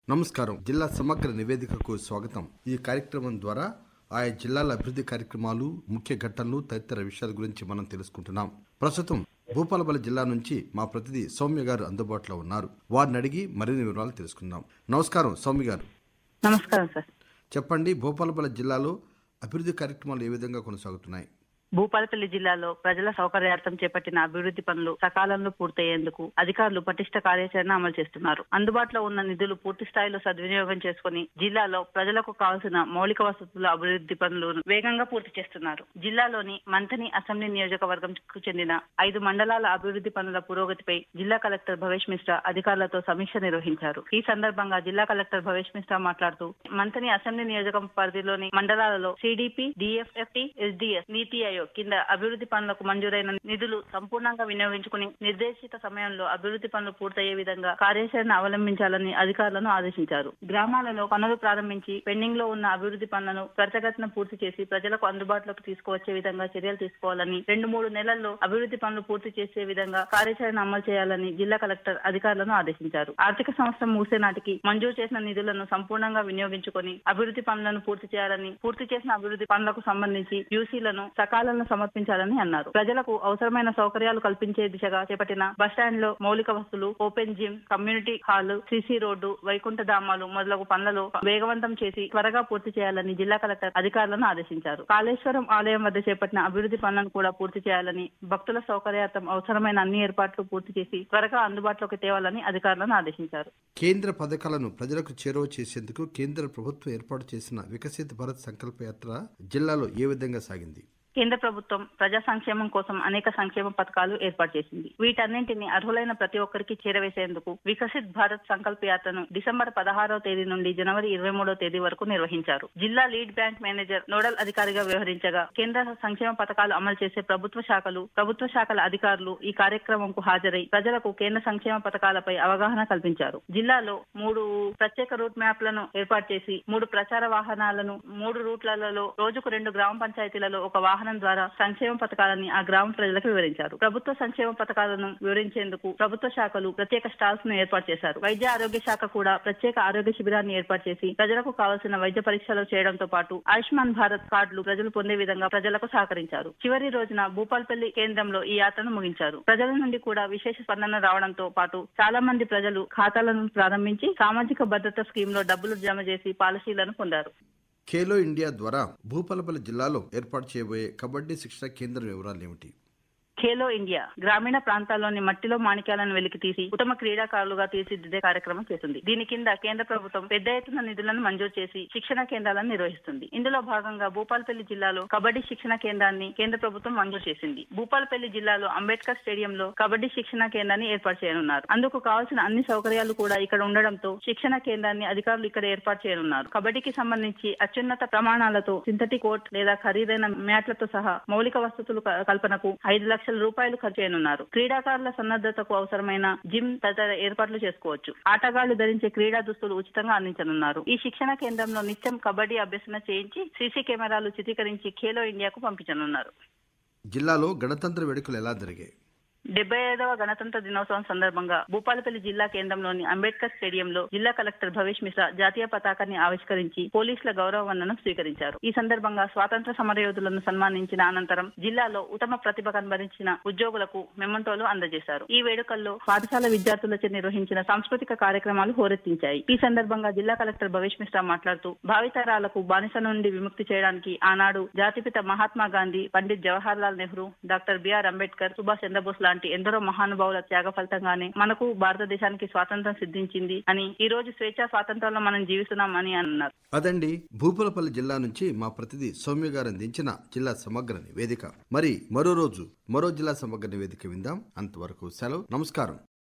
నమస్కారం. జిల్లా సమగ్ర నివేదికకు స్వాగతం. ఈ కార్యక్రమం ద్వారా ఆయా జిల్లాల అభివృద్ధి కార్యక్రమాలు, ముఖ్య ఘట్టనలు తదితర విషయాల గురించి మనం తెలుసుకుంటున్నాం. ప్రస్తుతం భూపాలపల్లి జిల్లా నుంచి మా ప్రతినిధి సౌమ్య గారు అందుబాటులో ఉన్నారు. వారిని అడిగి మరిన్ని వివరాలు తెలుసుకుందాం. నమస్కారం సౌమ్య గారు. నమస్కారం సార్. చెప్పండి, భూపాలపల్లి జిల్లాలో అభివృద్ధి కార్యక్రమాలు ఏ విధంగా కొనసాగుతున్నాయి? భూపాలపల్లి జిల్లాలో ప్రజల సౌకర్యార్థం చేపట్టిన అభివృద్ధి పనులు సకాలంలో పూర్తయ్యేందుకు అధికారులు పటిష్ట కార్యాచరణ అమలు చేస్తున్నారు. అందుబాటులో ఉన్న నిధులు పూర్తి స్థాయిలో సద్వినియోగం చేసుకుని జిల్లాలో ప్రజలకు కావాల్సిన మౌలిక వసతుల అభివృద్ధి పనులను వేగంగా పూర్తి చేస్తున్నారు. జిల్లాలోని మంథని అసెంబ్లీ నియోజకవర్గంకు చెందిన 5 మండలాల అభివృద్ధి పనుల పురోగతిపై జిల్లా కలెక్టర్ భవేష్ మిశ్రా అధికారులతో సమీక్ష నిర్వహించారు. ఈ సందర్భంగా జిల్లా కలెక్టర్ భవేష్ మిశ్రా మాట్లాడుతూ మంథని అసెంబ్లీ నియోజకవర్గం పరిధిలోని మండలాలలో సిడిపి, డిఎఫ్ఎఫ్టి, ఎస్డిఎస్, నీతి ఆయోగ్ కింద అభివృద్ధి పనులకు మంజూరైన నిధులు సంపూర్ణంగా వినియోగించుకుని నిర్దేశిత సమయంలో అభివృద్ధి పనులు పూర్తయ్యే విధంగా కార్యాచరణ అవలంబించాలని అధికారులను ఆదేశించారు. గ్రామాలలో పనులు ప్రారంభించి పెండింగ్ లో ఉన్న అభివృద్ధి పనులను త్వరితగతిన పూర్తి చేసి ప్రజలకు అందుబాటులోకి తీసుకువచ్చే విధంగా చర్యలు తీసుకోవాలని, 2-3 నెలల్లో అభివృద్ధి పనులు పూర్తి చేసే విధంగా కార్యాచరణ అమలు చేయాలని జిల్లా కలెక్టర్ అధికారులను ఆదేశించారు. ఆర్థిక సంవత్సరం ముగిసే నాటికి మంజూరు చేసిన నిధులను సంపూర్ణంగా వినియోగించుకుని అభివృద్ధి పనులను పూర్తి చేయాలని, పూర్తి చేసిన అభివృద్ధి పనులకు సంబంధించి యూసీలను సకాలంలో సమర్పించాలని అన్నారు. ప్రజలకు అవసరమైన సౌకర్యాలు కల్పించే దిశగా చేపట్టిన బస్టాండ్ లో మౌలిక వసతులు, open gym, community hall, CC road, వైకుంఠ ధామాలు మొదలగు పనులను వేగవంతం చేసి త్వరగా పూర్తి చేయాలని జిల్లా కలెక్టర్ అధికారులను ఆదేశించారు. కాళేశ్వరం ఆలయం వద్ద చేపట్టిన అభివృద్ధి పనులను కూడా పూర్తి చేయాలని, భక్తుల సౌకర్యార్థం అవసరమైన అన్ని ఏర్పాట్లు పూర్తి చేసి త్వరగా అందుబాటులోకి తేవాలని అధికారులను ఆదేశించారు. కేంద్ర పథకాలను ప్రజలకు చేరువ చేసేందుకు కేంద్ర ప్రభుత్వం ఏర్పాటు చేసిన వికసిత్ భారత్ సంకల్ప యాత్ర జిల్లాలో ఏ విధంగా సాగింది? కేంద్ర ప్రభుత్వం ప్రజా సంక్షేమం కోసం అనేక సంక్షేమ పథకాలు ఏర్పాటు చేసింది. వీటన్నింటినీ అర్హులైన ప్రతి ఒక్కరికి చేరవేసేందుకు వికసిత్ భారత్ సంకల్ప యాత్రను డిసెంబర్ 16వ తేదీ నుండి జనవరి 23వ తేదీ వరకు నిర్వహించారు. జిల్లా లీడ్ బ్యాంక్ మేనేజర్ నోడల్ అధికారిగా వ్యవహరించగా కేంద్ర సంక్షేమ పథకాలు అమలు చేసే ప్రభుత్వ శాఖల అధికారులు ఈ కార్యక్రమంకు హాజరై ప్రజలకు కేంద్ర సంక్షేమ పథకాలపై అవగాహన కల్పించారు. జిల్లాలో 3 ప్రత్యేక రూట్ మ్యాప్లను ఏర్పాటు చేసి 3 ప్రచార వాహనాలను 3 రూట్లలో రోజుకు 2 గ్రామ పంచాయతీలలో ఒక వాహనం ద్వారా సంక్షేమ పథకాలని ఆ గ్రామ ప్రజలకు వివరించారు. ప్రభుత్వ సంక్షేమ పథకాలను వివరించేందుకు ప్రభుత్వ శాఖలు ప్రత్యేక స్టాల్స్ ను ఏర్పాటు చేశారు. వైద్య ఆరోగ్య శాఖ కూడా ప్రత్యేక ఆరోగ్య శిబిరాన్ని ఏర్పాటు చేసి ప్రజలకు కావాల్సిన వైద్య పరీక్షలు చేయడంతో పాటు ఆయుష్మాన్ భారత్ కార్డులు ప్రజలు పొందే విధంగా ప్రజలకు సహకరించారు. చివరి రోజున భూపాలపల్లి కేంద్రంలో ఈ యాత్రను ముగించారు. ప్రజల నుండి కూడా విశేష స్పందన రావడంతో పాటు చాలా మంది ప్రజలు ఖాతాలను ప్రారంభించి సామాజిక భద్రత స్కీమ్ లో డబ్బులు జమ చేసి పాలసీలను పొందారు. ఖేలో ఇండియా ద్వారా భూపాలపల్లి జిల్లాలో ఏర్పాటు చేయబోయే కబడ్డీ శిక్షణ కేంద్రం వివరాలు ఏమిటి? ఖేలో ఇండియా గ్రామీణ ప్రాంతాల్లోని మట్టిలో మాణిక్యాలను వెలికి తీసి ఉత్తమ క్రీడాకారులుగా తీర్చిదిద్దే కార్యక్రమం చేస్తుంది. దీని కింద కేంద్ర ప్రభుత్వం పెద్ద ఎత్తున నిధులను మంజూరు చేసి శిక్షణ కేంద్రాలను నిర్వహిస్తుంది. ఇందులో భాగంగా భూపాలపల్లి జిల్లాలో కబడ్డీ శిక్షణ కేంద్రాన్ని కేంద్ర ప్రభుత్వం మంజూరు చేసింది. భూపాలపల్లి జిల్లాలో అంబేద్కర్ స్టేడియంలో కబడ్డీ శిక్షణ కేంద్రాన్ని ఏర్పాటు చేయనున్నారు. అందుకు కావాల్సిన అన్ని సౌకర్యాలు కూడా ఇక్కడ ఉండడంతో శిక్షణ కేంద్రాన్ని అధికారులు ఇక్కడ ఏర్పాటు చేయనున్నారు. కబడ్డీకి సంబంధించి అత్యున్నత ప్రమాణాలతో సింథటిక్ కోర్ట్ లేదా ఖరీదైన మ్యాట్లతో సహా మౌలిక వసతులు కల్పనకు 5 లక్షల రూపాయలు ఖర్చు చేయనున్నారు. క్రీడాకారుల సన్నద్ధతకు అవసరమైన జిమ్ తదితర ఏర్పాట్లు చేసుకోవచ్చు. ఆటగాళ్లు ధరించే క్రీడా దుస్తులు ఉచితంగా అందించనున్నారు. ఈ శిక్షణ కేంద్రంలో నిత్యం కబడ్డీ అభ్యసన చేయించి సీసీ కెమెరాలు చిత్రీకరించి ఖేలో ఇండియాకు పంపించనున్నారు. జిల్లాలో గణతంత్ర వేడుకలు ఎలా జరిగాయి? 75వ గణతంత్ర దినోత్సవం సందర్భంగా భూపాలపల్లి జిల్లా కేంద్రంలోని అంబేద్కర్ స్టేడియంలో జిల్లా కలెక్టర్ భవేష్ మిశ్రా జాతీయ పతాకాన్ని ఆవిష్కరించి పోలీసుల గౌరవ వందనం స్వీకరించారు. ఈ సందర్భంగా స్వాతంత్ర సమరయోధులను సన్మానించిన అనంతరం జిల్లాలో ఉత్తమ ప్రతిభ కనబరిచిన ఉద్యోగులకు మెమంటోలు అందజేశారు. ఈ వేడుకల్లో పాఠశాల విద్యార్థులచే నిర్వహించిన సాంస్కృతిక కార్యక్రమాలు హోరెత్తించాయి. ఈ సందర్భంగా జిల్లా కలెక్టర్ భవేష్ మిశ్రా మాట్లాడుతూ భావితరాలకు బానిస నుండి విముక్తి చేయడానికి ఆనాడు జాతిపిత మహాత్మా గాంధీ, పండిత్ జవహర్ లాల్ నెహ్రూ, డాక్టర్ బిఆర్ అంబేద్కర్, సుభాష్ చంద్రబోస్ ఎందరో మహానుభావుల త్యాగ ఫలితంగానే మనకు భారతదేశానికి స్వాతంత్రం సిద్ధించింది అని, ఈ రోజు స్వేచ్ఛా స్వాతంత్రంలో మనం జీవిస్తున్నాం అని అన్నారు. అదండి భూపాలపల్లి జిల్లా నుంచి మా ప్రతినిధి సౌమ్య గారు అందించిన జిల్లా సమగ్ర నివేదిక. మరి మరో రోజు మరో జిల్లా సమగ్ర నివేదిక విందాం. అంతవరకు సెలవు. నమస్కారం.